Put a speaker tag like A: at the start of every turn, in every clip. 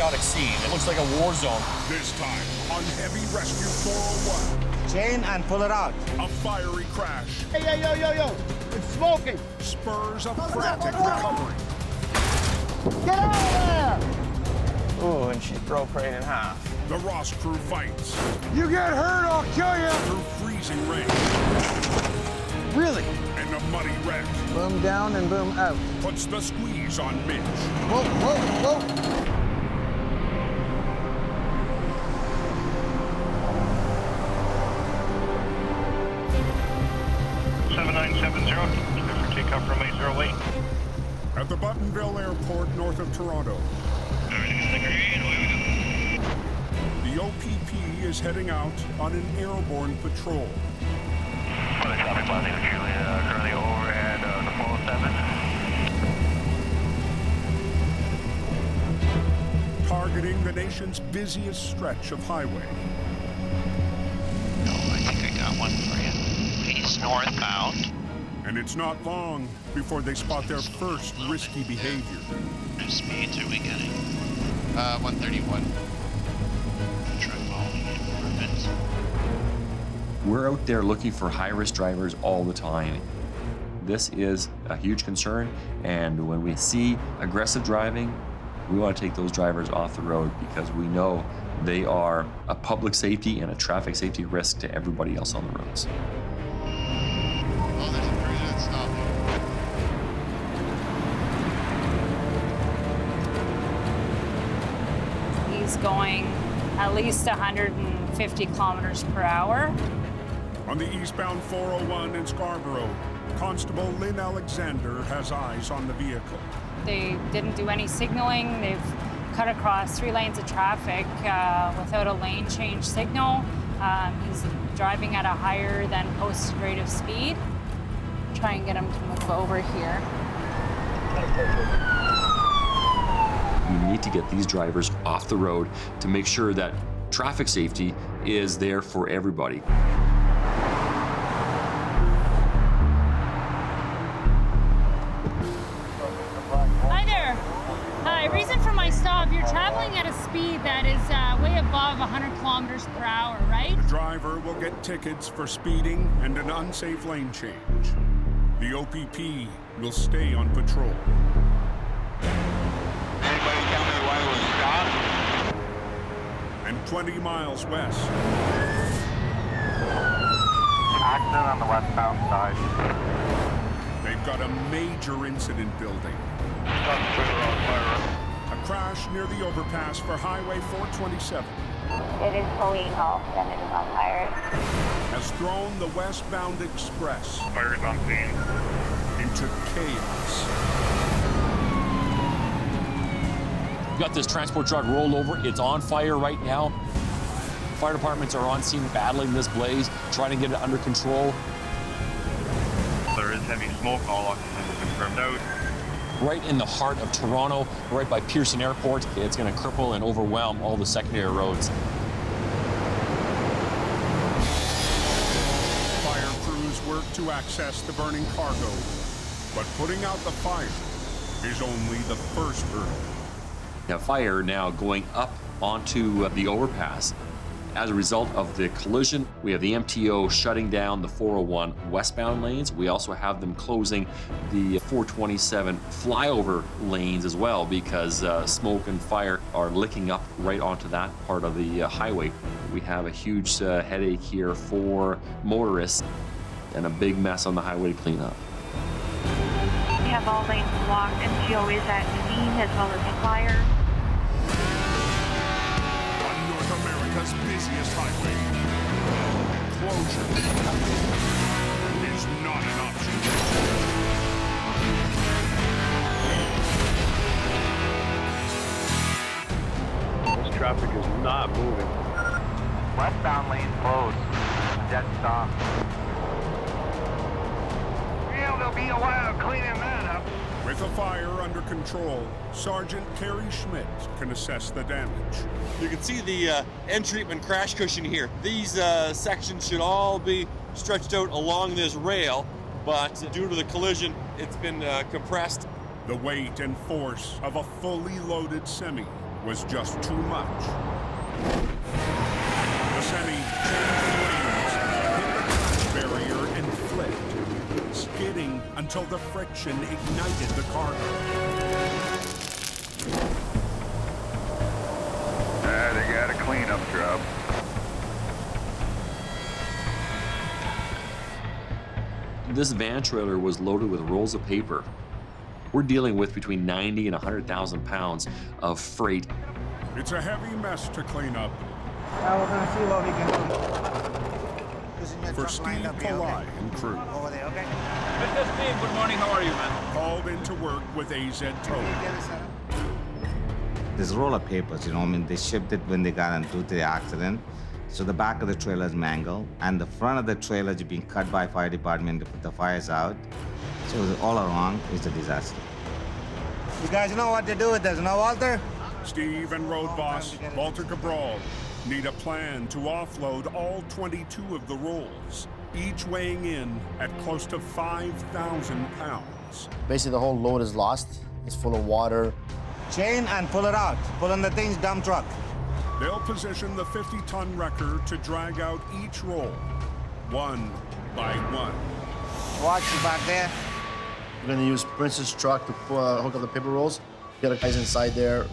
A: chaotic scene. It looks like a war zone.
B: This time on Heavy Rescue 401.
C: Chain and pull it out.
B: A fiery crash.
D: Hey, yo. It's smoking.
B: Spurs a frantic recovery.
D: Get out of there.
E: Ooh, and she broke right in half.
B: The Ross crew fights.
D: You get hurt, I'll kill you.
B: Through freezing rain.
D: Really?
B: And a muddy wreck.
D: Boom down and boom out.
B: Puts the squeeze on Mitch.
D: Whoa.
F: 7970, clear for takeoff from 808.
B: At the Buttonville Airport, north of Toronto.
F: Everything's in the green, away we go.
B: The OPP is heading out on an airborne patrol.
F: For the traffic blocking, currently overhead the 407.
B: Targeting the nation's busiest stretch of highway.
F: No, I think I got one for you. He's northbound.
B: And it's not long before they spot their first risky behavior.
F: What speeds are we getting?
G: 131.
H: We're out there looking for high-risk drivers all the time. This is a huge concern, and when we see aggressive driving, we want to take those drivers off the road because we know they are a public safety and a traffic safety risk to everybody else on the roads.
G: Oh, there's a cruiser that's stopping.
I: He's going at least 150 kilometers per hour.
B: On the eastbound 401 in Scarborough, Constable Lynn Alexander has eyes on the vehicle.
I: They didn't do any signaling. They've cut across 3 lanes of traffic without a lane change signal. He's driving at a higher than posted rate of speed. Try and get him to move over here.
H: We need to get these drivers off the road to make sure that traffic safety is there for everybody.
I: Hi there. Hi, reason for my stop, you're traveling at a speed that is way above 100 kilometers per hour, right?
B: The driver will get tickets for speeding and an unsafe lane change. The OPP will stay on patrol.
G: Anybody tell me why we're stopped?
B: And 20 miles west,
F: Accident on the westbound side.
B: they've got a major incident building.
F: Stop trailer on fire.
B: A crash near the overpass for Highway 427
J: It is fully engulfed and it is on fire.
B: has thrown the westbound express
F: Fire's on scene.
B: into chaos.
A: Got this transport truck rolled over. It's on fire right now. Fire departments are on scene battling this blaze, trying to get it under control.
F: There is heavy smoke, all occupants confirmed out.
A: Right in the heart of Toronto, right by Pearson Airport. It's going to cripple and overwhelm all the secondary roads.
B: Fire crews work to access the burning cargo, but putting out the fire is only the first hurdle.
H: We have fire now going up onto the overpass. As a result of the collision, we have the MTO shutting down the 401 westbound lanes. We also have them closing the 427 flyover lanes as well because smoke and fire are licking up right onto that part of the highway. We have a huge headache here for motorists and a big mess on the highway to clean up.
J: We have all lanes blocked and GO is at scene as well as fire.
B: On North America's busiest highway, closure is not an option.
F: This traffic is not moving.
E: Westbound lane closed. Dead stop.
D: Well, there'll be a while cleaning that up.
B: With the fire under control, Sergeant Kerry Schmidt can assess the damage.
K: You can see the end treatment crash cushion here. These sections should all be stretched out along this rail, but due to the collision, it's been compressed.
B: The weight and force of a fully loaded semi was just too much. The semi changed lanes, hit the crash barrier and flipped, skidding until the friction ignited the cargo.
F: They got a cleanup job.
H: This van trailer was loaded with rolls of paper. We're dealing with between 90 and 100,000 pounds of freight.
B: It's a heavy mess to clean up.
D: Now we're gonna see what we can do.
B: For Steve Pillai and crew.
D: Over there, okay?
E: Mr. Steve, good morning. How are you, man?
B: Called into work with AZ Tow.
C: This roll of papers, you know, I mean, they shipped it when they got into the accident. So the back of the trailer is mangled, and the front of the trailer is being cut by fire department to put the fires out. So all along, it's a disaster.
D: You guys know what to do with this, no, Walter?
B: Steve and road boss Walter Cabral need a plan to offload all 22 of the rolls, each weighing in at close to 5,000 pounds.
L: Basically, the whole load is lost. It's full of water.
D: Chain and pull it out. Pull in the thing's dump truck.
B: They'll position the 50-ton wrecker to drag out each roll, one by one.
D: Watch you back there.
L: We're gonna use Prince's truck to hook up the paper rolls. Get the guys inside there,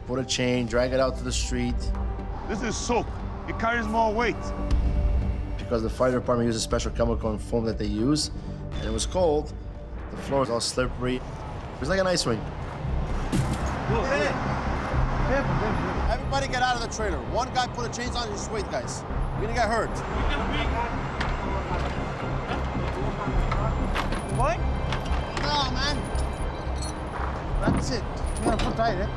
L: put a chain, drag it out to the street.
F: This is soak. It carries more weight.
L: Because the fire department uses special chemical and foam that they use, and it was cold, the floor was all slippery. It was like an ice rink. Everybody get out of the trailer. One guy put a chains on, just wait, guys. You're gonna get hurt.
D: What?
L: No, man. That's it. You gotta put tight, eh?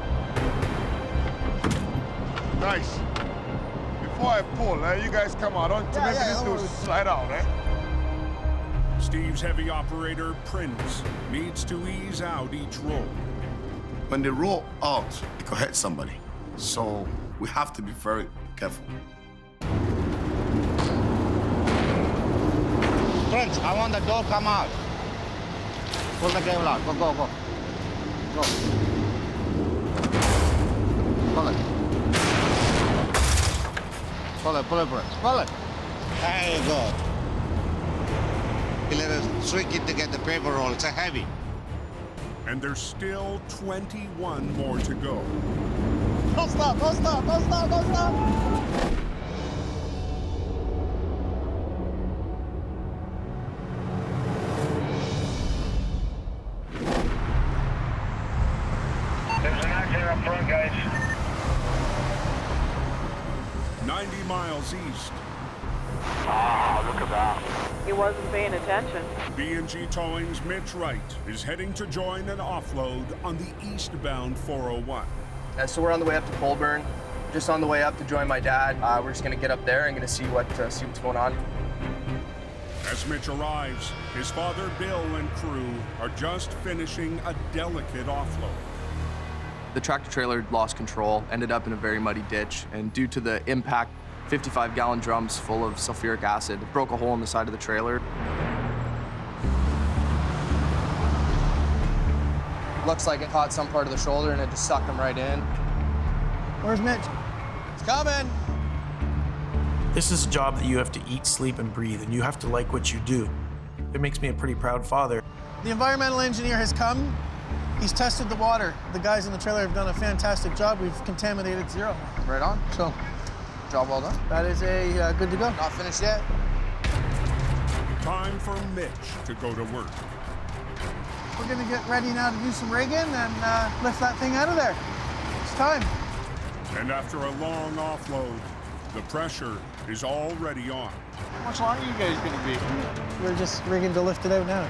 F: Nice. Before I pull, you guys come out. Don't make this to slide out, eh?
B: Steve's heavy operator, Prince, needs to ease out each roll.
M: When they roll out, it could hit somebody. So we have to be very careful.
D: Prince, I want the door come out. Pull the cable out. Go, go, go. Go. Pull it. Pull it, Prince. Pull it. There you go. Let us shrink it to get the paper roll. It's a heavy.
B: And there's still 21 more to go.
L: Don't stop, don't stop, don't stop, don't stop.
F: There's an accident up front, guys.
B: 90 miles east.
E: Ah, look at that.
J: He wasn't paying attention.
B: B&G Towing's Mitch Wright is heading to join an offload on the eastbound 401.
E: So we're on the way up to Colburn. Just on the way up to join my dad. We're just gonna get up there and gonna see what's going on.
B: As Mitch arrives, his father Bill and crew are just finishing a delicate offload.
E: The tractor trailer lost control, ended up in a very muddy ditch, and due to the impact, 55-gallon drums full of sulfuric acid broke a hole in the side of the trailer. Looks like it caught some part of the shoulder and it just sucked him right in.
D: Where's Mitch?
E: It's coming!
N: This is a job that you have to eat, sleep, and breathe, and you have to like what you do. It makes me a pretty proud father.
D: The environmental engineer has come. He's tested the water. The guys in the trailer have done a fantastic job. We've contaminated zero.
E: Right on. So, job well done.
D: That is a good to go.
E: Not finished yet.
B: Time for Mitch to go to work.
D: We're gonna get ready now to do some rigging and lift that thing out of there. It's time.
B: And after a long offload, the pressure is already on.
E: How much longer are you guys gonna be?
D: We're just rigging to lift it out now.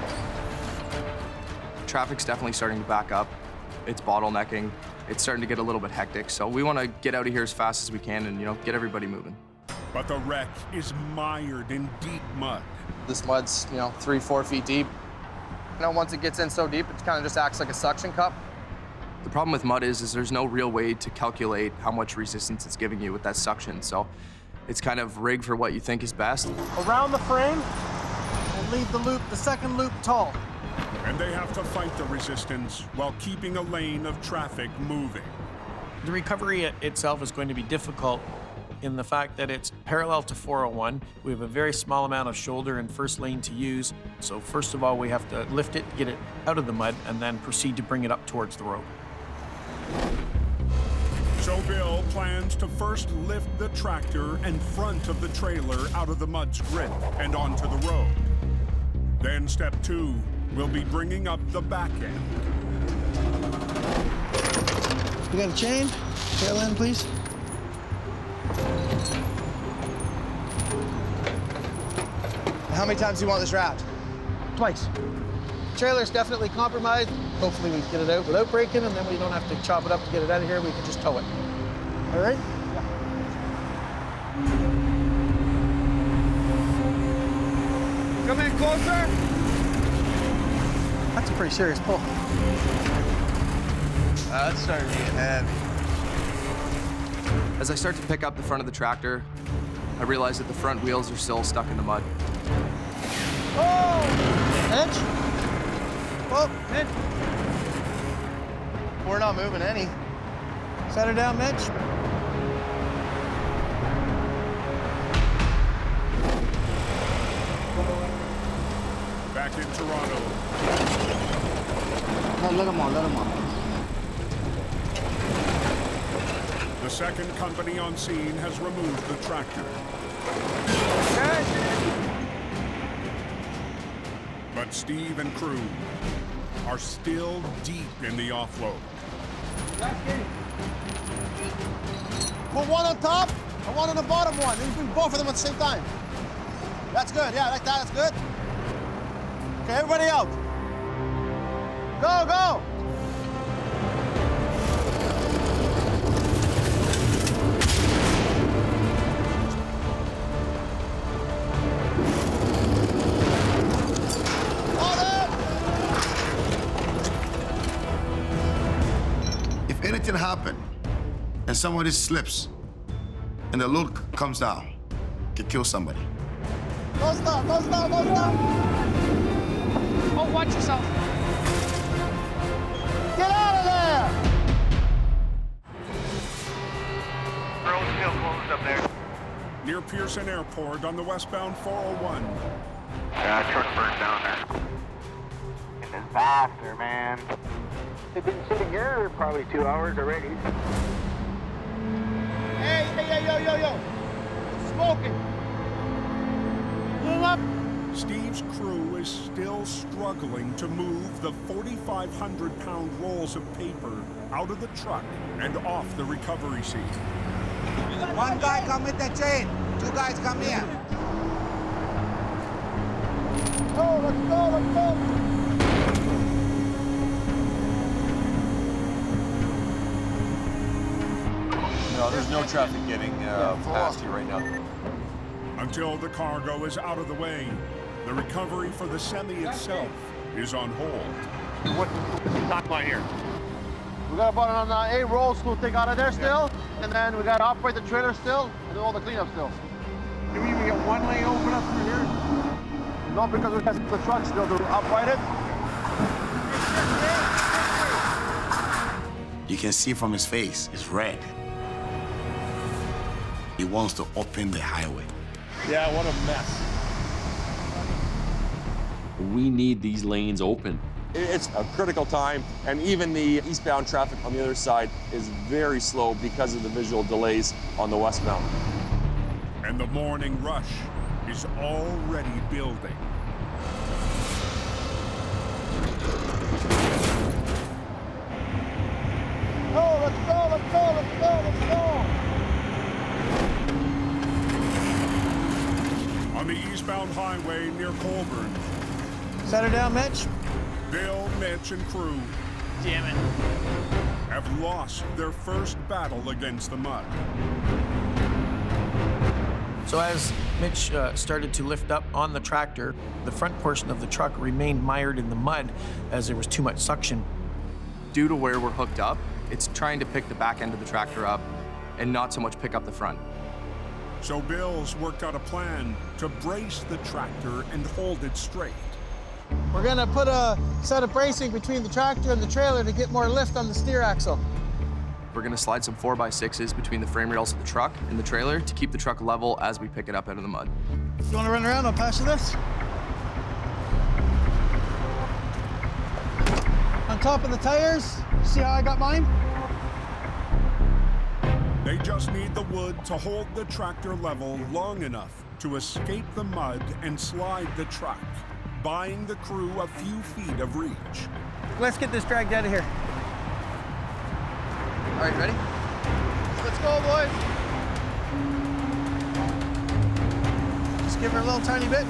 E: Traffic's definitely starting to back up. It's bottlenecking. It's starting to get a little bit hectic. So we want to get out of here as fast as we can and, get everybody moving.
B: But the wreck is mired in deep mud.
E: This mud's, 3-4 feet deep. Once it gets in so deep, it kind of just acts like a suction cup. The problem with mud is there's no real way to calculate how much resistance it's giving you with that suction. So it's kind of rigged for what you think is best.
D: Around the frame and leave the loop, the second loop tall.
B: And they have to fight the resistance while keeping a lane of traffic moving.
N: The recovery itself is going to be difficult in the fact that it's parallel to 401. We have a very small amount of shoulder and first lane to use. So first of all, we have to lift it, get it out of the mud, and then proceed to bring it up towards the road.
B: So Bill plans to first lift the tractor and front of the trailer out of the mud's grip and onto the road. Then step 2 will be bringing up the back end.
D: You got a chain? Tail end, please.
E: How many times do you want this wrapped?
D: Twice. Trailer's definitely compromised. Hopefully we get it out without breaking, and then we don't have to chop it up to get it out of here. We can just tow it. All right?
F: Come in closer.
D: That's a pretty serious pull.
E: That's starting to get heavy. As I start to pick up the front of the tractor, I realize that the front wheels are still stuck in the mud.
D: Oh! Mitch? Oh, Mitch.
E: We're not moving any.
D: Set her down, Mitch.
B: Back in Toronto.
L: No, let him on.
B: The second company on scene has removed the tractor. But Steve and crew are still deep in the offload.
D: Put one on top and one on the bottom one. And bring both of them at the same time. That's good. Yeah, like that. That's good. Okay, everybody out. Go, go.
M: If anything happened and somebody slips and the load comes down, it could kill somebody.
D: Don't stop, don't stop, don't stop.
I: Oh, watch yourself.
D: Get out of there!
F: Road's still closed up there.
B: Near Pearson Airport on the westbound 401.
F: Truck burned down there. It's a disaster, man. They've been sitting here probably 2 hours already.
D: Hey, yo. Smoking. Move up.
B: Steve's crew is still struggling to move the 4,500-pound rolls of paper out of the truck and off the recovery seat.
O: One guy come with the chain. 2 guys come here.
D: Let's go.
A: No, there's no traffic getting past you right now.
B: Until the cargo is out of the way, the recovery for the semi itself is on hold.
F: What's the timeline here?
D: We got about an 8 rolls to take out of there still, and then we got to operate the trailer still, and do all the cleanup still.
F: Do we even get one lane open up through here?
D: No, because we have the truck still to operate it.
M: You can see from his face, it's red. He wants to open the highway.
K: Yeah, what a mess.
H: We need these lanes open.
K: It's a critical time, and even the eastbound traffic on the other side is very slow because of the visual delays on the westbound.
B: And the morning rush is already building.
D: Let's go.
B: On the eastbound highway near Colburn,
D: Set her down, Mitch.
B: Bill, Mitch, and crew
D: Damn it.
B: have lost their first battle against the mud.
N: So as Mitch started to lift up on the tractor, the front portion of the truck remained mired in the mud as there was too much suction.
E: Due to where we're hooked up, it's trying to pick the back end of the tractor up and not so much pick up the front.
B: So Bill's worked out a plan to brace the tractor and hold it straight.
D: We're gonna put a set of bracing between the tractor and the trailer to get more lift on the steer axle.
E: We're gonna slide some 4x6s between the frame rails of the truck and the trailer to keep the truck level as we pick it up out of the mud.
D: You wanna run around? I'll pass you this. On top of the tires, see how I got mine?
B: They just need the wood to hold the tractor level long enough to escape the mud and slide the truck, buying the crew a few feet of reach.
D: Let's get this dragged out of here.
E: All right, ready?
D: Let's go, boys. Just give her a little tiny bit.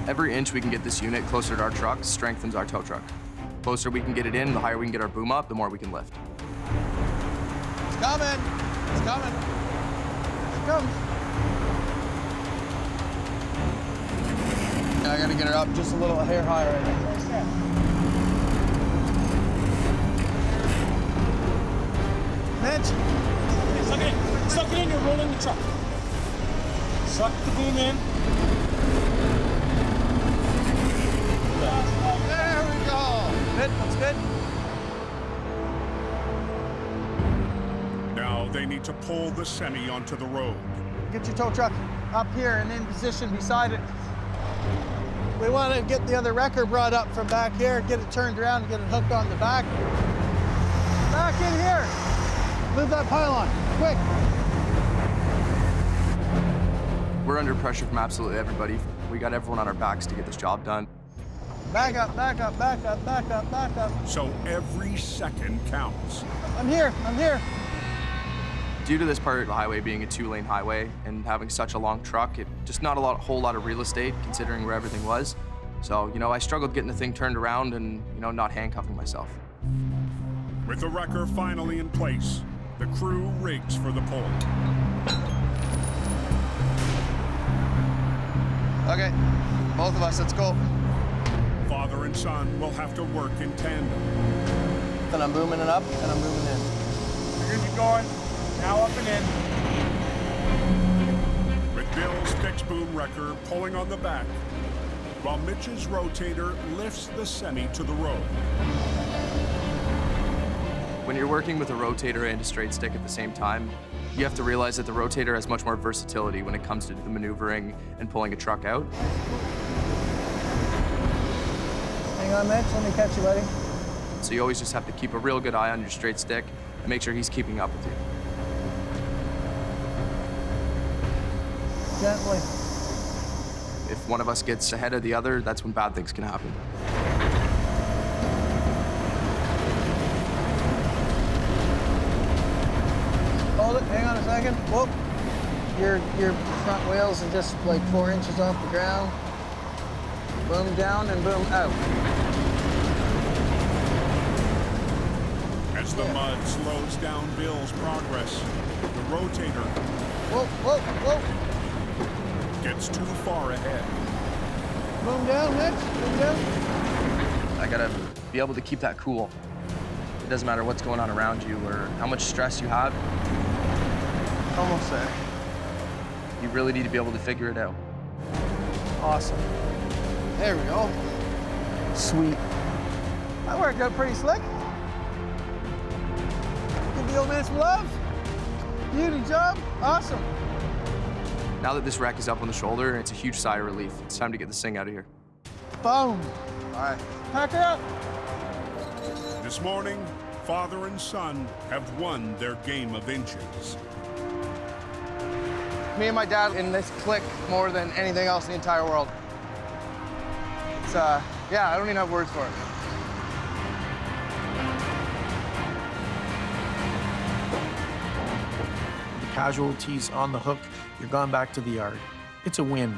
E: Every inch we can get this unit closer to our truck strengthens our tow truck. The closer we can get it in, the higher we can get our boom up, the more we can lift.
D: It's coming. It's coming. Here it comes.
E: I gotta get her up just a little hair higher right there.
D: Mitch.
P: Suck it in. Suck it in, you're rolling the truck. Suck the boom in.
D: There we go. Good, that's good.
B: Now they need to pull the semi onto the road.
D: Get your tow truck up here and in position beside it. We want to get the other wrecker brought up from back here, get it turned around and get it hooked on the back. Back in here. Move that pylon, quick.
E: We're under pressure from absolutely everybody. We got everyone on our backs to get this job done.
D: Back up, back up, back up, back up, back up.
B: So every second counts.
D: I'm here, I'm here.
E: Due to this part of the highway being a 2-lane highway and having such a long truck, it just not a whole lot of real estate considering where everything was. So, I struggled getting the thing turned around and, not handcuffing myself.
B: With the wrecker finally in place, the crew rigs for the pull.
E: Okay, both of us, let's go.
B: Father and son will have to work in tandem.
E: Then I'm booming it up and I'm moving in.
P: You're gonna be going. Now up and in.
B: With Bill's fixed boom wrecker pulling on the back, while Mitch's rotator lifts the semi to the road.
E: When you're working with a rotator and a straight stick at the same time, you have to realize that the rotator has much more versatility when it comes to the maneuvering and pulling a truck out.
D: Hang on, Mitch, let me catch you, buddy.
E: So you always just have to keep a real good eye on your straight stick and make sure he's keeping up with you.
D: Gently.
E: If one of us gets ahead of the other, that's when bad things can happen.
D: Hold it, hang on a second. Whoop. Your front wheels are just like 4 inches off the ground. Boom down and boom out.
B: As the mud slows down Bill's progress, the rotator
D: Whoa, whoa, whoa.
B: gets too far ahead.
D: Boom down, Mitch, boom down.
E: I gotta be able to keep that cool. It doesn't matter what's going on around you or how much stress you have.
D: Almost there.
E: You really need to be able to figure it out.
D: Awesome. There we go. Sweet. That worked out pretty slick. Give the old man some love. Beauty job. Awesome.
E: Now that this wreck is up on the shoulder, it's a huge sigh of relief. It's time to get this thing out of here.
D: Boom.
E: All right.
D: Pack her up.
B: This morning, father and son have won their game of inches.
E: Me and my dad in this click more than anything else in the entire world. It's, yeah, I don't even have words for it.
N: The casualties on the hook, you're gone back to the yard. It's a win.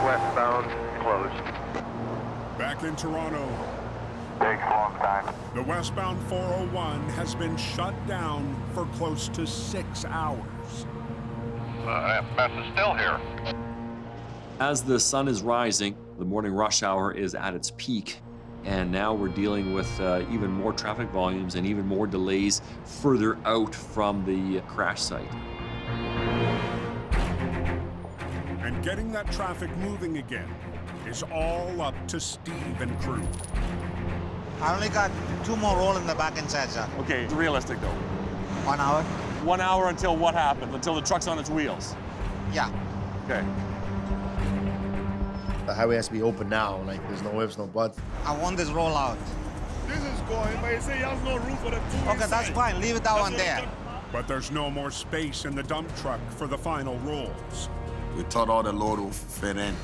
F: Westbound closed.
B: Back in Toronto,
F: Takes a long time.
B: the westbound 401 has been shut down for close to 6 hours.
G: That mess is still here.
H: As the sun is rising, the morning rush hour is at its peak, and now we're dealing with even more traffic volumes and even more delays further out from the crash site.
B: And getting that traffic moving again is all up to Steve and crew.
O: I only got 2 more roll in the back inside, sir.
K: Okay, realistic though.
O: 1 hour?
K: 1 hour until what happens? Until the truck's on its wheels?
O: Yeah.
K: Okay.
L: The highway has to be open now. Like, there's no ifs, no buts.
O: I want this roll out.
G: This is going, but you say he has no room for the two.
O: Okay, that's fine. Leave it that one there.
B: But there's no more space in the dump truck for the final rolls.
M: We thought all the load would fit in.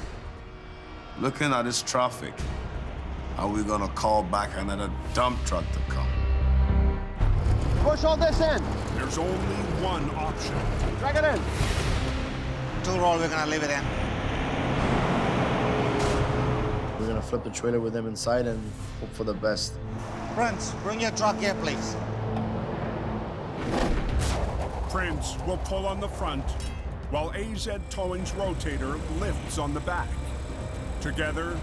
M: Looking at this traffic, are we gonna call back another dump truck to come?
D: Push all this in.
B: There's only one option.
D: Drag it in.
O: 2 roll, we're gonna leave it in.
L: We're gonna flip the trailer with them inside and hope for the best.
O: Prince, bring your truck here, please.
B: Prince will pull on the front, while AZ Towing's Rotator lifts on the back. Together,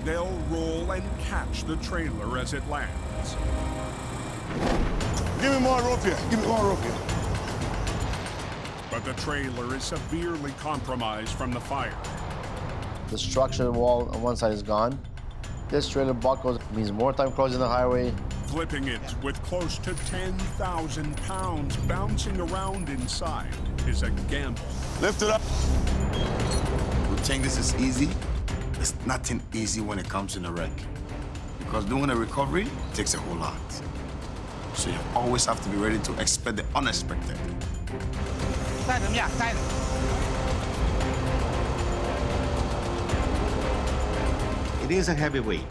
B: they'll roll and catch the trailer as it lands.
G: Give me more rope here. Give me more rope here.
B: But the trailer is severely compromised from the fire.
L: The structure wall on one side is gone. This trailer buckles, means more time crossing the highway.
B: Flipping it with close to 10,000 pounds bouncing around inside is a gamble.
G: Lift it up.
M: We think this is easy. It's nothing easy when it comes in a wreck. Because doing a recovery takes a whole lot. So you always have to be ready to expect the unexpected.
O: Tight him, yeah, tight him.
C: It is a heavy weight,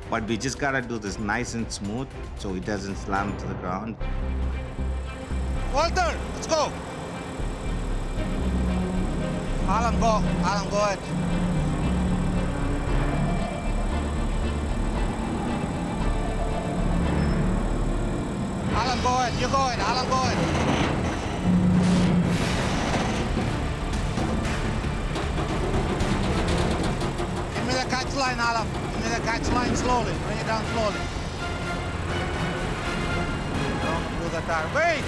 C: but we just gotta do this nice and smooth so it doesn't slam to the ground.
O: Walter, let's go. Alan, go. Alan, go ahead. Alan, go ahead. You go ahead. Alan, go ahead. Give me the catch line, Alan. Give me the catch line slowly. Bring it down slowly. Don't do the tire. Wait!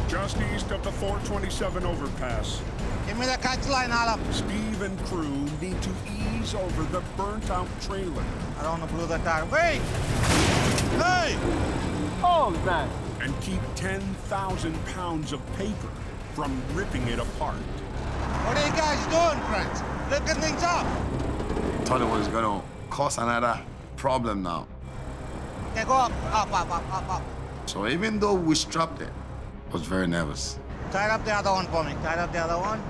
B: Just east of the 427 overpass,
O: Give me the catch line, Alan.
B: Steve and crew need to ease over the burnt-out trailer.
O: I don't want to blow the tire. Wait! Hey!
D: Oh, man.
B: And keep 10,000 pounds of paper from ripping it apart.
O: What are you guys doing, friends? Lifting things up.
M: Thought it was gonna cause another problem now.
O: Okay, go up, up, up, up, up, up.
M: So even though we strapped it, I was very nervous.
O: Tie up the other one for me. Tie up the other one.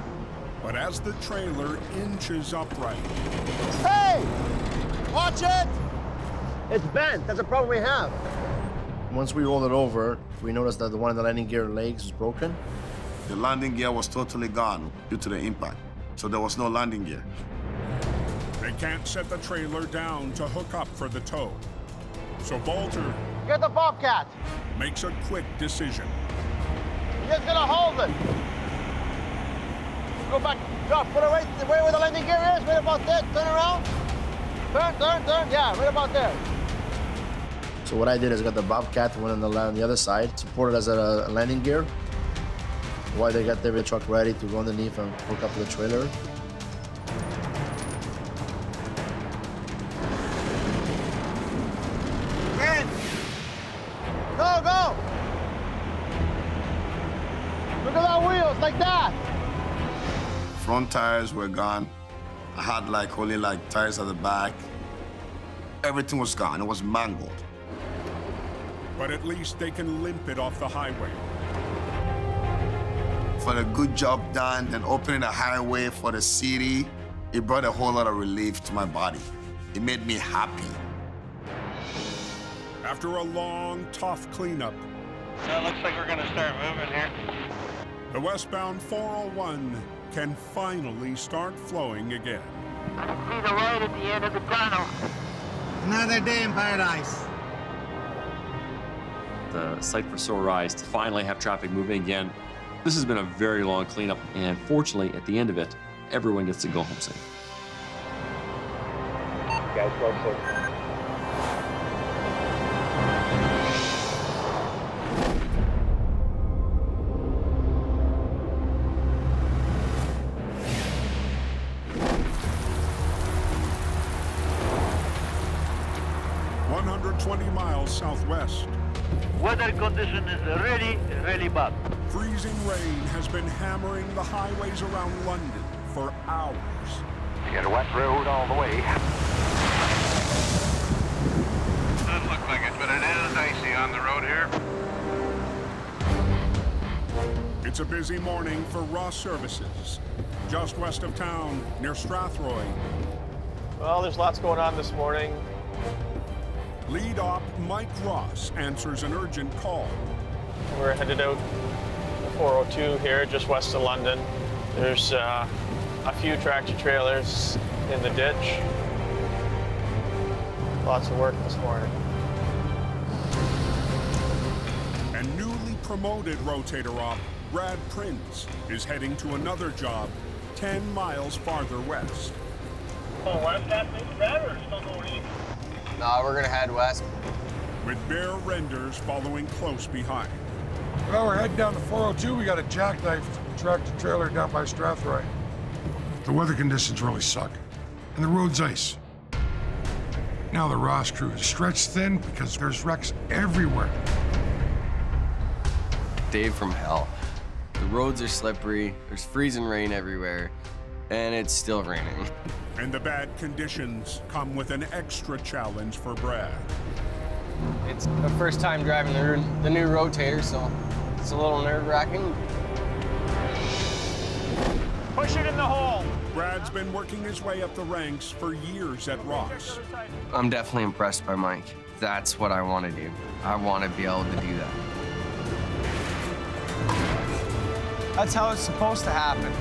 B: But as the trailer inches upright,
D: Hey! Watch it! It's bent. That's a problem we have.
L: Once we rolled it over, we noticed that the one in the landing gear legs was broken.
M: The landing gear was totally gone due to the impact, so there was no landing gear.
B: they can't set the trailer down to hook up for the tow. So Walter
D: Get the Bobcat.
B: makes a quick decision.
D: You're just gonna hold it. Go back. Drop. Put it right where the landing gear is. Right about there. Turn around. Turn. Yeah, right about there.
L: So what I did is I got the Bobcat, one on the other side, supported as a landing gear. While they got their truck ready to go underneath and hook up to the trailer.
D: In. Go. Look at our wheels, like that.
M: Front tires were gone. I had only tires at the back. Everything was gone. It was mangled.
B: But at least they can limp it off the highway.
M: For a good job done and opening the highway for the city, it brought a whole lot of relief to my body. It made me happy.
B: After a long, tough cleanup,
F: So it looks like we're gonna start moving here.
B: the westbound 401 can finally start flowing again.
F: I can see the light at the end of the tunnel.
O: Another day in paradise.
H: The sight for sore eyes to finally have traffic moving again. This has been a very long cleanup, and fortunately, at the end of it, everyone gets to go home safe.
F: Guys, go safe.
B: 120 miles southwest.
F: Weather condition is really, really bad.
B: Freezing rain has been hammering the highways around London for hours.
F: You got a wet road all the way.
G: Doesn't look like it, but it is icy on the road here.
B: It's a busy morning for Ross Services, just west of town near Strathroy.
Q: Well, there's lots going on this morning.
B: Lead op Mike Ross answers an urgent call.
Q: We're headed out the 402 here, just west of London. There's a few tractor trailers in the ditch. Lots of work this morning.
B: And newly promoted rotator op Brad Prince is heading to another job 10 miles farther west.
P: Oh, west that maybe Brad, or still going east?
E: Nah, we're gonna head west.
B: With bare renders following close behind.
R: Well, we're heading down the 402. We got a jackknifed tractor trailer down by Strathroy. The weather conditions really suck, and the road's ice. Now the Ross crew is stretched thin because there's wrecks everywhere.
E: Day from hell. The roads are slippery, there's freezing rain everywhere, and it's still raining.
B: And the bad conditions come with an extra challenge for Brad.
E: It's the first time driving the new Rotator, so it's a little nerve-wracking.
P: Push it in the hole.
B: Brad's been working his way up the ranks for years at Ross.
E: I'm definitely impressed by Mike. That's what I want to do. I want to be able to do that. That's how it's supposed to happen.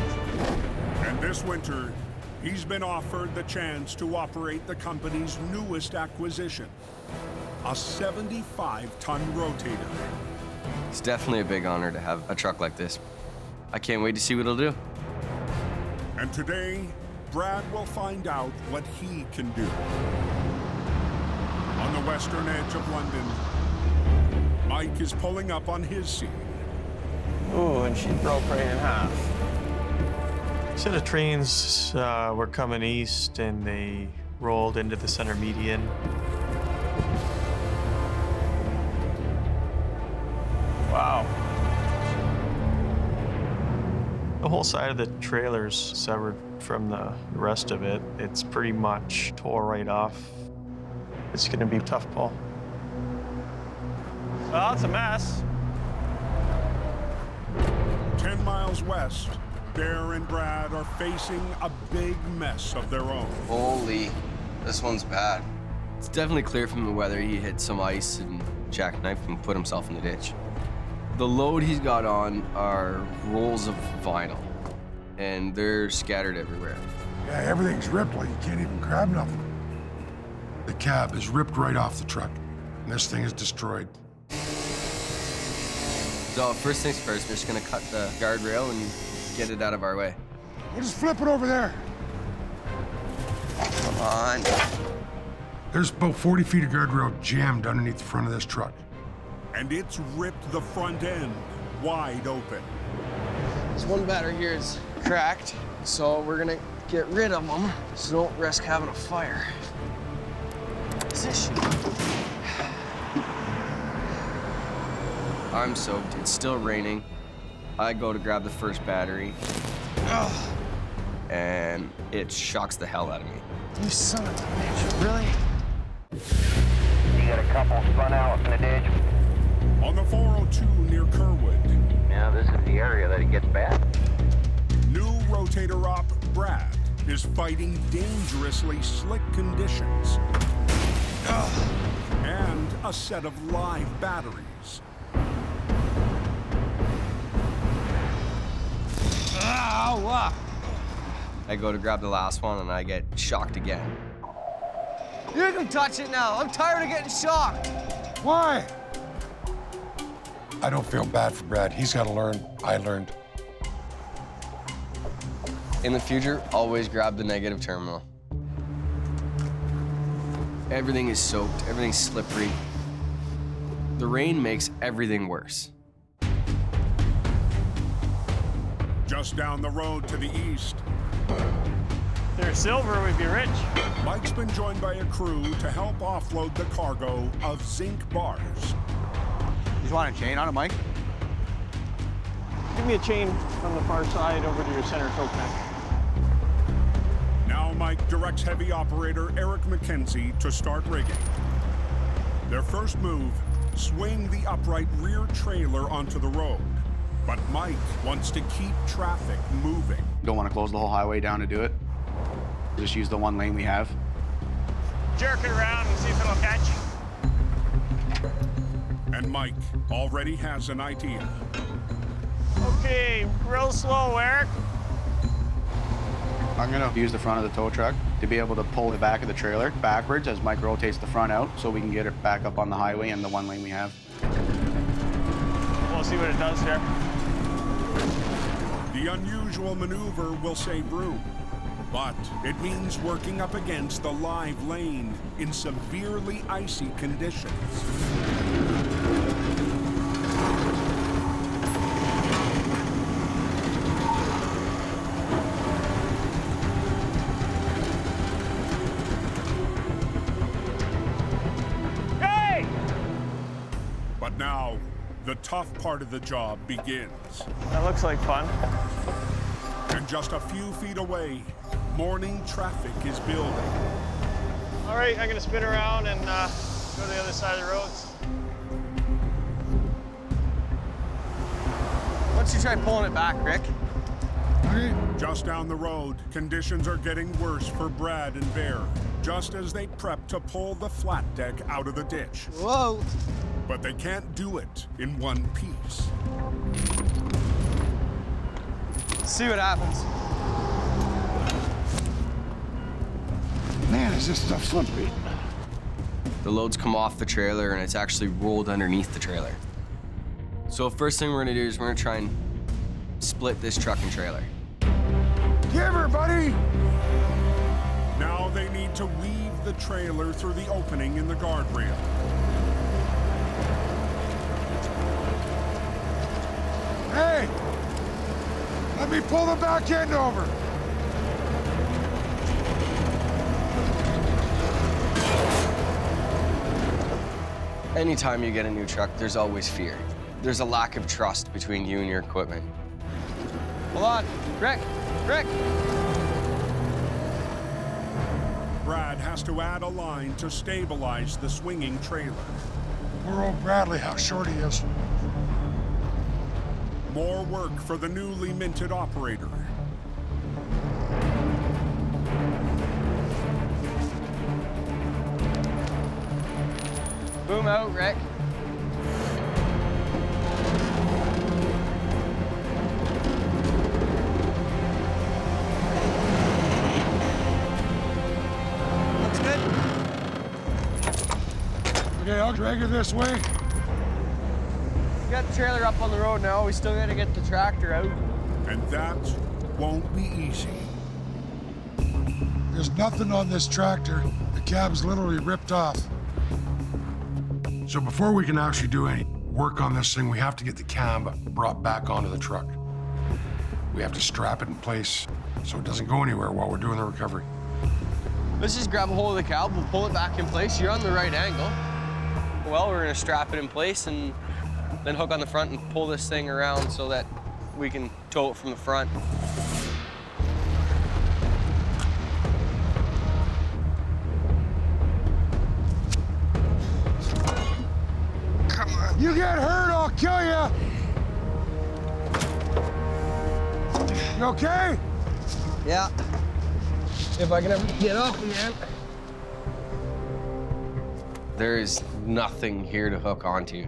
B: And this winter, he's been offered the chance to operate the company's newest acquisition, a 75-ton rotator.
E: It's definitely a big honor to have a truck like this. I can't wait to see what it'll do.
B: And today, Brad will find out what he can do. On the western edge of London, Mike is pulling up on his scene.
Q: Ooh, and she broke right in half. Set of trains were coming east, and they rolled into the center median. Wow. The whole side of the trailer's severed from the rest of it. It's pretty much tore right off. It's gonna be a tough pull. Well, it's a mess.
B: 10 miles west, Bear and Brad are facing a big mess of their own.
E: Holy, this one's bad. It's definitely clear from the weather he hit some ice and jackknifed and put himself in the ditch. The load he's got on are rolls of vinyl, and they're scattered everywhere.
R: Yeah, everything's ripped like you can't even grab nothing. The cab is ripped right off the truck, and this thing is destroyed.
E: So first things first, we're just gonna cut the guardrail and get it out of our way.
R: We'll just flip it over there.
E: Come on.
R: There's about 40 feet of guardrail jammed underneath the front of this truck.
B: And it's ripped the front end wide open.
E: This one battery here is cracked, so we're gonna get rid of them so don't risk having a fire. Position. I'm soaked, it's still raining. I go to grab the first battery, and it shocks the hell out of me. You son of a bitch, really?
F: You got a couple spun out in the ditch.
B: On the 402 near Kerwood.
F: Yeah, this is the area that it gets bad.
B: New rotator op Brad is fighting dangerously slick conditions. And a set of live batteries.
E: I go to grab the last one and I get shocked again. You can touch it now. I'm tired of getting shocked.
R: Why? I don't feel bad for Brad. He's got to learn. I learned.
E: In the future, always grab the negative terminal. Everything is soaked, everything's slippery. The rain makes everything worse.
B: Just down the road to the east,
Q: If they're silver, we'd be rich.
B: Mike's been joined by a crew to help offload the cargo of zinc bars.
F: You just want a chain on it, Mike?
Q: Give me a chain from the far side over to your center choke neck.
B: Now Mike directs heavy operator Eric McKenzie to start rigging. Their first move, swing the upright rear trailer onto the road. But Mike wants to keep traffic moving.
F: Don't want to close the whole highway down to do it. Just use the one lane we have.
Q: Jerk it around and see if it'll catch.
B: And Mike already has an idea.
Q: Okay, real slow, Eric.
F: I'm gonna use the front of the tow truck to be able to pull the back of the trailer backwards as Mike rotates the front out so we can get it back up on the highway and the one lane we have.
Q: We'll see what it does here.
B: The unusual maneuver will save room, but it means working up against the live lane in severely icy conditions.
Q: Hey!
B: But now, the tough part of the job begins.
Q: That looks like fun.
B: And just a few feet away, morning traffic is building.
Q: All right, I'm gonna spin around and go to the other side of the roads.
E: Why don't you try pulling it back, Rick?
B: Just down the road, conditions are getting worse for Brad and Bear, just as they prep to pull the flat deck out of the ditch.
D: Whoa!
B: But they can't do it in one piece.
E: See what happens.
R: Man, is this stuff slippery.
E: The load's come off the trailer and it's actually rolled underneath the trailer. So first thing we're gonna do is we're gonna try and split this truck and trailer.
R: Give her, buddy!
B: Now they need to weave the trailer through the opening in the guardrail.
R: Hey! Let me pull the back end over.
E: Anytime you get a new truck, there's always fear. There's a lack of trust between you and your equipment. Hold on, Rick, Rick!
B: Brad has to add a line to stabilize the swinging trailer.
R: Poor old Bradley, how short he is.
B: More work for the newly minted operator.
E: Boom out, Rick.
D: Looks good.
R: Okay, I'll drag her this way.
E: We got the trailer up on the road now. We still gotta get the tractor out.
B: And that won't be easy.
R: There's nothing on this tractor. The cab's literally ripped off. So before we can actually do any work on this thing, we have to get the cab brought back onto the truck. We have to strap it in place so it doesn't go anywhere while we're doing the recovery.
E: Let's just grab a hold of the cab, we'll pull it back in place. You're on the right angle. Well, we're gonna strap it in place and then hook on the front and pull this thing around so that we can tow it from the front.
R: Come on. You get hurt, I'll kill you. You okay?
E: Yeah. If I can ever get up again. There is nothing here to hook onto.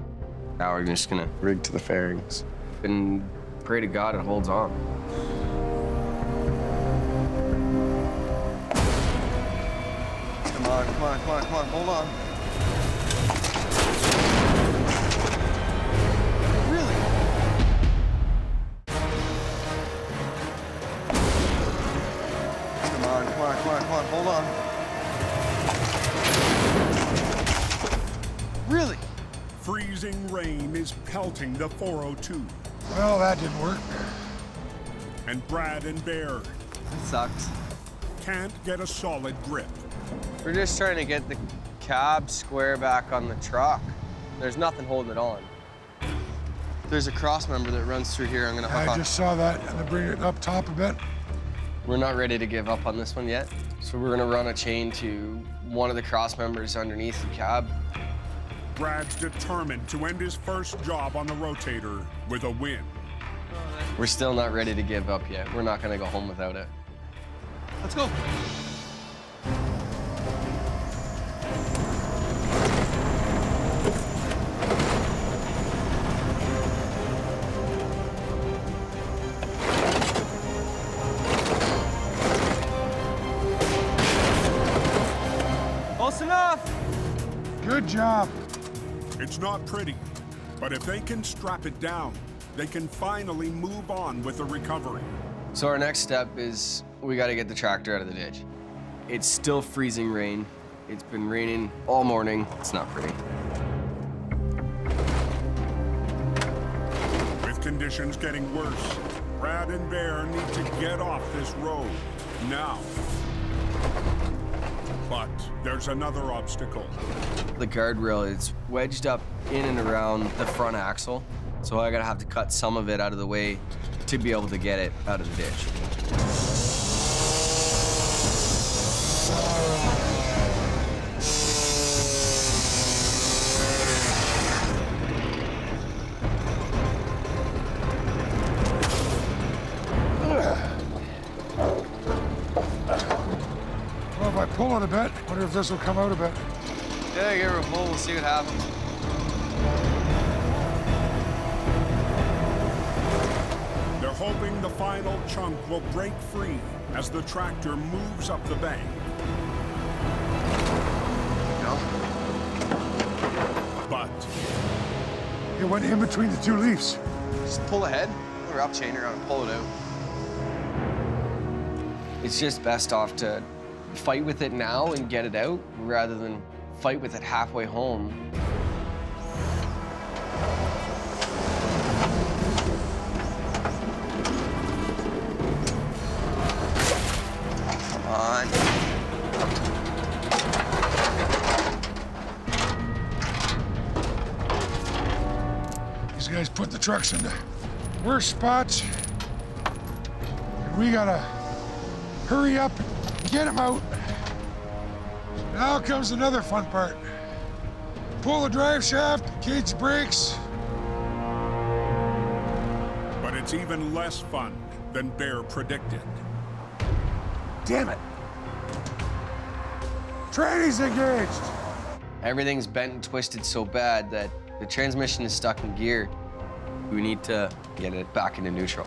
E: Now we're just gonna rig to the fairings and pray to God it holds on. Come on, come on, come on, come on, hold on. Really? Come on, come on, come on, come on, hold on. Really?
B: Freezing rain is pelting the 402.
R: Well, that didn't work.
B: And Brad and Bear
E: That sucks.
B: can't get a solid grip.
E: We're just trying to get the cab square back on the truck. There's nothing holding it on. There's a cross member that runs through here. I'm gonna hook on.
R: I just saw that, and then bring it up top a bit.
E: We're not ready to give up on this one yet. So we're gonna run a chain to one of the cross members underneath the cab.
B: Brad's determined to end his first job on the Rotator with a win.
E: We're still not ready to give up yet. We're not gonna go home without it.
D: Let's go.
E: Close enough.
R: Good job.
B: It's not pretty, but if they can strap it down, they can finally move on with the recovery.
E: So our next step is we gotta get the tractor out of the ditch. It's still freezing rain. It's been raining all morning. It's not pretty.
B: With conditions getting worse, Brad and Bear need to get off this road now. But there's another obstacle.
E: The guardrail is wedged up in and around the front axle, so I gotta have to cut some of it out of the way to be able to get it out of the ditch.
R: Well, if I pull it a bit, wonder if this will come out a bit.
E: Yeah, give her a pull, we'll see what happens.
B: They're hoping the final chunk will break free as the tractor moves up the bank.
E: No.
B: But
R: it went in between the two leaves.
E: Just pull ahead. We're up chain around and pull it out. It's just best off to fight with it now and get it out rather than fight with it halfway home. Come on.
R: These guys put the trucks in the worst spots. And we gotta hurry up and get them out. Now comes another fun part. Pull the drive shaft, cage the brakes.
B: But it's even less fun than Bear predicted.
R: Damn it. Tranny's engaged.
E: Everything's bent and twisted so bad that the transmission is stuck in gear. We need to get it back into neutral.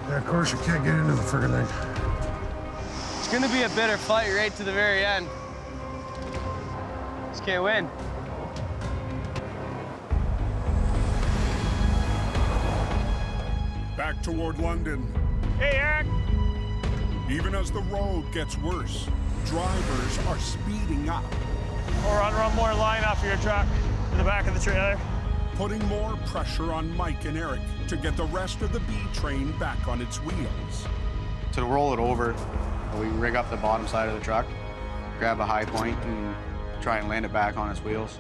R: Yeah, of course you can't get into the friggin' thing.
E: It's gonna be a bitter fight right to the very end. Just can't win.
B: Back toward London.
P: Hey, Eric.
B: Even as the road gets worse, drivers are speeding up.
P: Or run more line off of your truck to the back of the trailer.
B: Putting more pressure on Mike and Eric to get the rest of the B train back on its wheels.
S: To roll it over, we rig up the bottom side of the truck, grab a high point, and try and land it back on its wheels.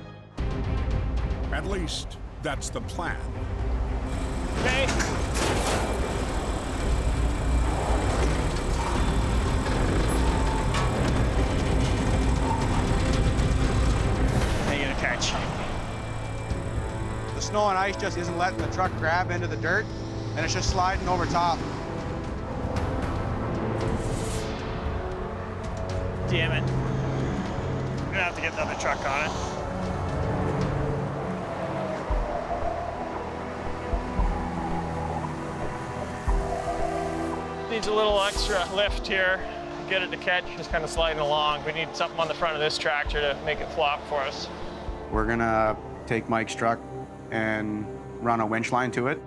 B: At least, that's the plan.
P: Okay. Catch.
T: The snow and ice just isn't letting the truck grab into the dirt, and it's just sliding over top.
P: Damn it. I'm gonna have to get another truck on it. Needs a little extra lift here. Get it to catch, just kind of sliding along. We need something on the front of this tractor to make it flop for us.
S: We're gonna take Mike's truck and run a winch line to it,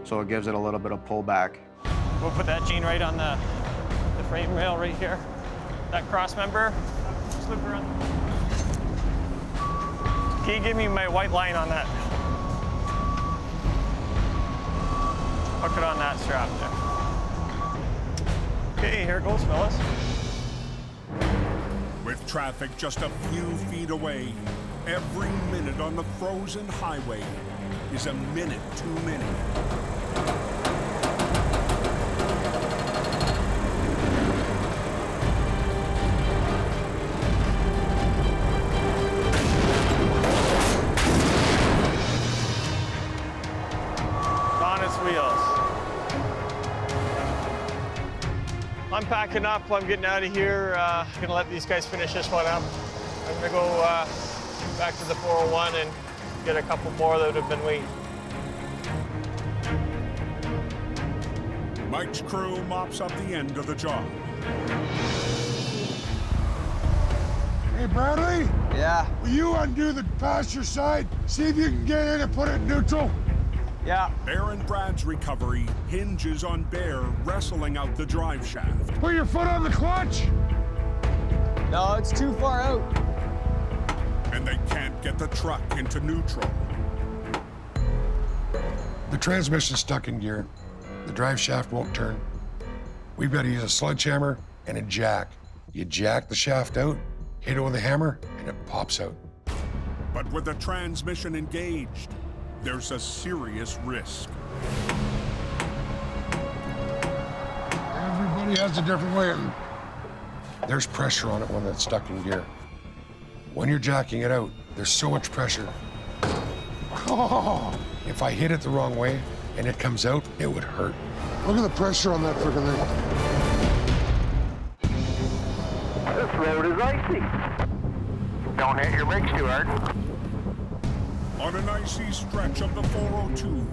S: so it gives it a little bit of pullback.
P: We'll put that chain right on the frame rail right here. That cross member, slip around. Can you give me my white line on that? Hook it on that strap there. Okay, here goes, fellas.
B: With traffic just a few feet away, every minute on the frozen highway is a minute too many.
P: On its wheels. I'm packing up. I'm getting out of here. Gonna let these guys finish this one up. I'm gonna go back to the 401 and get a couple more that have been waiting.
B: Mike's crew mops up the end of the job.
R: Hey, Bradley?
T: Yeah?
R: Will you undo the passenger side? See if you can get in and put it in neutral?
T: Yeah.
B: Bear and Brad's recovery hinges on Bear wrestling out the drive shaft.
R: Put your foot on the clutch.
T: No, it's too far out.
B: And they can't get the truck into neutral.
R: The transmission's stuck in gear. The drive shaft won't turn. We've got to use a sledgehammer and a jack. You jack the shaft out, hit it with a hammer, and it pops out.
B: But with the transmission engaged, there's a serious risk.
R: Everybody has a different way. There's pressure on it when it's stuck in gear. When you're jacking it out, there's so much pressure. Oh, if I hit it the wrong way and it comes out, it would hurt. Look at the pressure on that freaking thing.
F: This road is icy. Don't hit your brakes too hard.
B: On an icy stretch of the 402,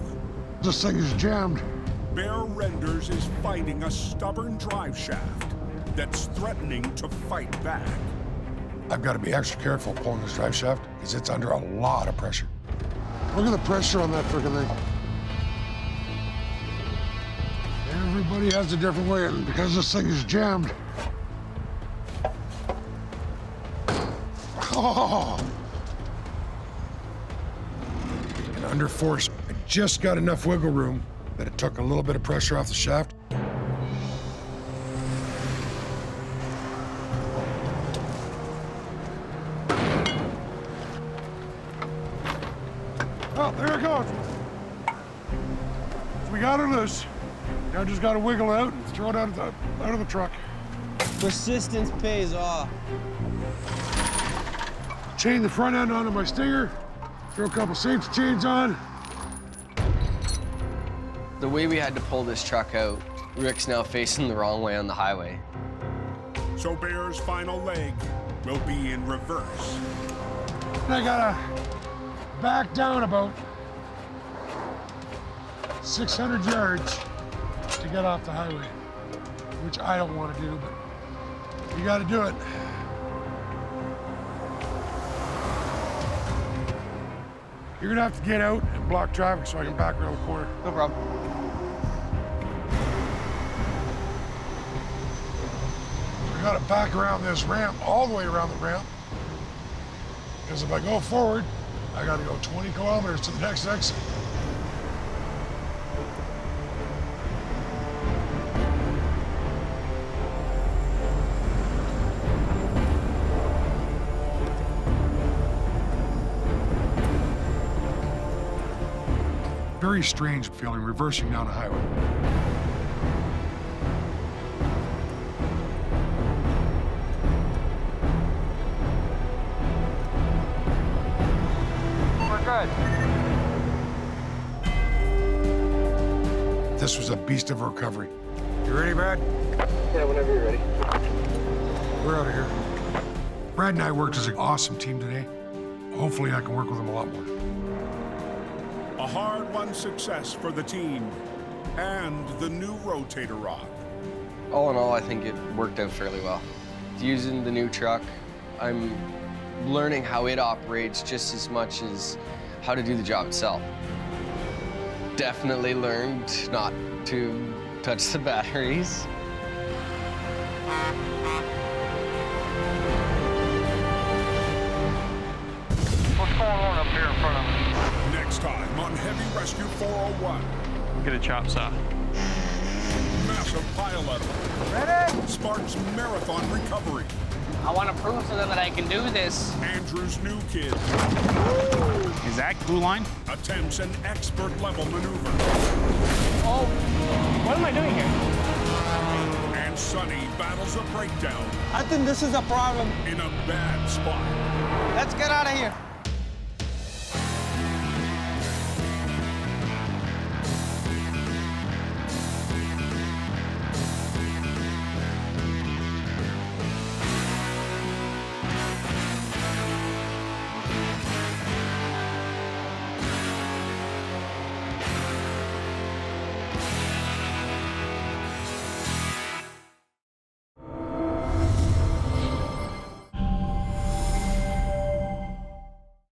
R: This thing is jammed.
B: Bear Renders is fighting a stubborn drive shaft that's threatening to fight back.
R: I've got to be extra careful pulling this drive shaft because it's under a lot of pressure. Look at the pressure on that freaking thing. Everybody has a different way, and because this thing is jammed. Oh! And under force, I just got enough wiggle room that it took a little bit of pressure off the shaft. Oh, there it goes. We got her loose. Now just got to wiggle out and throw it out of the truck.
T: Persistence pays off.
R: Chain the front end onto my stinger. Throw a couple safety chains on.
E: The way we had to pull this truck out, Rick's now facing the wrong way on the highway.
B: So Bear's final leg will be in reverse.
R: I gotta back down about 600 yards to get off the highway, which I don't want to do, but you gotta do it. You're gonna have to get out and block traffic so I can back around the corner.
E: No problem.
R: I gotta back around this ramp, all the way around the ramp. Because if I go forward, I gotta go 20 kilometers to the next exit. Very strange feeling reversing down a highway.
T: We're good.
R: This was a beast of a recovery. You ready, Brad?
T: Yeah, whenever you're ready.
R: We're out of here. Brad and I worked as an awesome team today. Hopefully I can work with him a lot more.
B: A hard-won success for the team and the new rotator rod.
E: All in all, I think it worked out fairly well. Using the new truck, I'm learning how it operates just as much as how to do the job itself. Definitely learned not to touch the batteries.
P: What's going on up here in front of me?
B: Next time on Heavy Rescue 401.
P: Get a chop saw.
B: massive pileup.
O: Ready?
B: Sparks marathon recovery.
U: I want to prove to them that I can do this.
B: Andrew's new kid.
T: Is that glue line?
B: Attempts an expert level maneuver.
U: Oh, what am I doing here?
B: And Sonny battles a breakdown
O: I think this is a problem.
B: in a bad spot.
O: Let's get out of here.